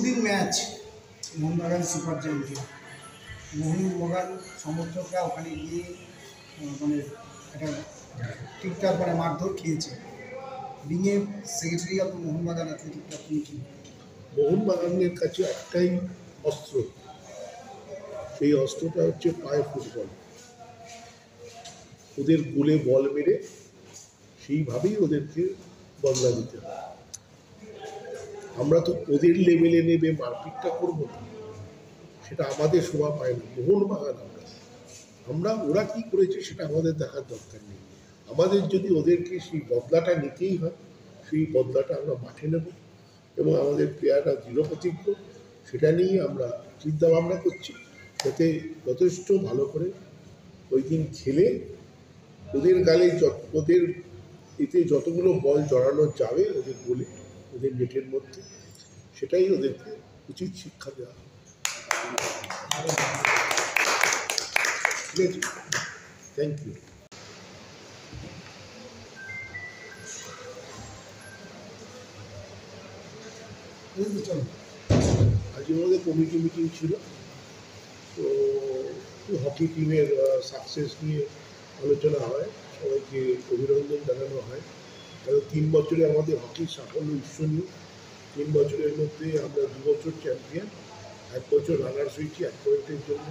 পরশুদিন match Mohun Bagan super জায়ান্টের। মোহনবাগান সমর্থকরা ওখানে গিয়ে মানে একটা ঠিকঠাক মানে মারধর খেয়েছে। বিঙে secretary of Mohun Bagan athletic club, তুমি কি? মোহনবাগানের কাছে একটাই অস্ত্র, সেই অস্ত্রটা হচ্ছে পায়ে ফুটবল। ওদের গোলে বল মেরে সেইভাবেই ওদেরকে বদলা দিতে হবে। আমরা তো ওদের লেভেলে নেবে মারপিটটা করবো না, সেটা আমাদের শোভা পায় না। মোহনবাগান আমরা ওরা কি করেছে সেটা আমাদের দেখার দরকার নেই। আমাদের যদি ওদেরকে সেই বদলাটা নিতেই হয়, সেই বদলাটা আমরা মাঠে নেব এবং আমাদের প্লেয়াররা দৃঢ়প্রতিজ্ঞ, সেটা নিয়ে আমরা চিন্তা ভাবনা করছি, যাতে যথেষ্ট ভালো করে ওই দিন খেলে ওদের গালে ওদের এতে যতগুলো বল জড়ানো যাবে ওদের গোলে, ওদের নেটের মধ্যে, সেটাই ওদেরকে উচিত শিক্ষা দেওয়া। ঠিক আছে, থ্যাংক ইউ। আজকে আমাদের কমিটি মিটিং ছিল, তো হকি টিমের সাকসেস নিয়ে আলোচনা হয়, সবাইকে অভিনন্দন জানানো হয়। কারণ 3 বছরে আমাদের হকির সাফল্য ঈর্ষণীয়। 3 বছরের মধ্যে আমরা 2 বছর চ্যাম্পিয়ন, 1 বছর রানার্স হয়েছি 1 পয়েন্টের জন্য,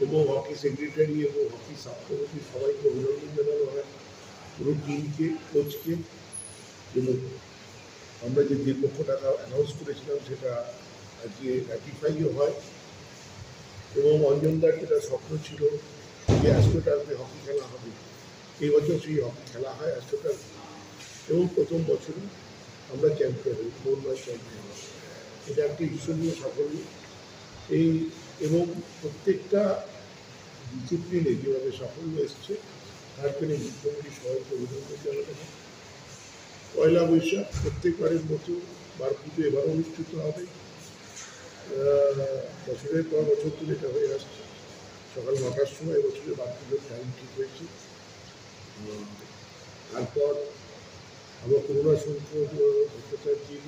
এবং হকি সেক্রেটারি এবং হকি সাব কমিটি সবাইকে অভিনন্দন জানানো হয়, পুরো টিমকে, কোচকে। এবং আমরা যে 1.5 লক্ষ টাকা অ্যানাউন্স করেছিলাম সেটা আজকে র্যাটিফাইও হয়। এবং অঞ্জনদার যেটা স্বপ্ন ছিল যে অ্যাস্ট্রোটার্ফে হকি খেলা হবে, এই বছর সেই হকি খেলা হয় অ্যাস্ট্রোটার্ফে, এবং প্রথম বছরই আমরা চ্যাম্পিয়ন হই, মোহনবাগান চ্যাম্পিয়ন হই। এটা একটা ঈশ্বরীয় সাফল্য। এবং প্রত্যেকটা ডিসিপ্লিনে যেভাবে সাফল্য এসছে তার জন্য মুখ্যমন্ত্রী সবাইকে অভিনন্দন জানাতে হয়। পয়লা বৈশাখ প্রত্যেকবারের মতো বার পুজো এবার অনুষ্ঠিত হবে। বছরের পর বছর ধরে এটা হয়ে আসছে। সকাল 9টার সময় এবছরের বার পুজোর টাইম ঠিক হয়েছে। তারপর আমরা করুণাশঙ্কর ভট্টাচার্যের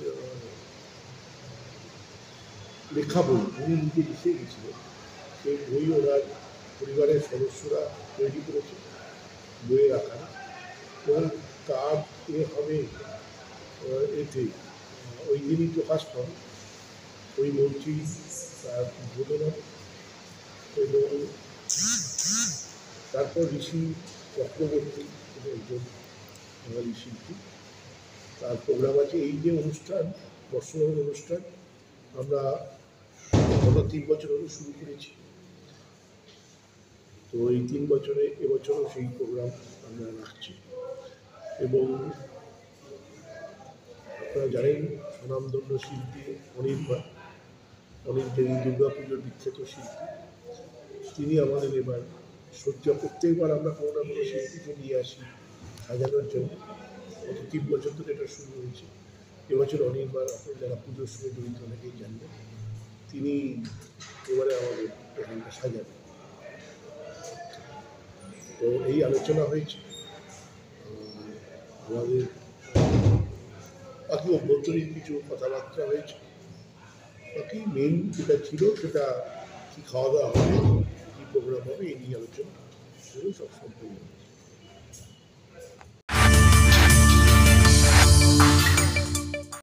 লেখা বই উনি নিজে লিখে গেছিলেন, সেই বই ওরা পরিবারের সদস্যরা তৈরি করেছে, বইয়ের আকারে, এবং তার হবে এতে ওই দিনই প্রকাশ পাবে, ওই মন্ত্রী তার উদ্বোধন হবে। এবং তারপর ঋষি চক্রবর্তী একজন বাঙালি শিল্পী, তার প্রোগ্রাম আছে। এই যে অনুষ্ঠান, বর্ষবরণ অনুষ্ঠান, আমরা গত 3 বছর হলো শুরু করেছি। তো এই 3 বছরে এবছরও সেই প্রোগ্রাম আমরা রাখছি। এবং আপনারা জানেন স্বনামধন্য শিল্পী অনির্বাণ, যিনি দুর্গা পুজোর বিখ্যাত শিল্পী, তিনি আমাদের এবার শয্যা, প্রত্যেকবার আমরা কোনো না কোনো শিল্পীকে নিয়ে আসি সাজানোর জন্য। গত 3 বছর ধরে এটা শুরু হয়েছে। এবছর অনির্বাণ, আপনার যারা পুজোর সঙ্গে জড়িত অনেকেই জানবেন, তিনি এবারে আমাদের এখানটা সাজাবেন। তো এই আলোচনা হয়েছে। আমাদের বাকি অভ্যন্তরীণ কিছু কথাবার্তা হয়েছে। বাকি মেন যেটা ছিল সেটা কী খাওয়া দাওয়া হবে, কী প্রোগ্রাম হবে, এই নিয়ে আলোচনা সব সম্পূর্ণ।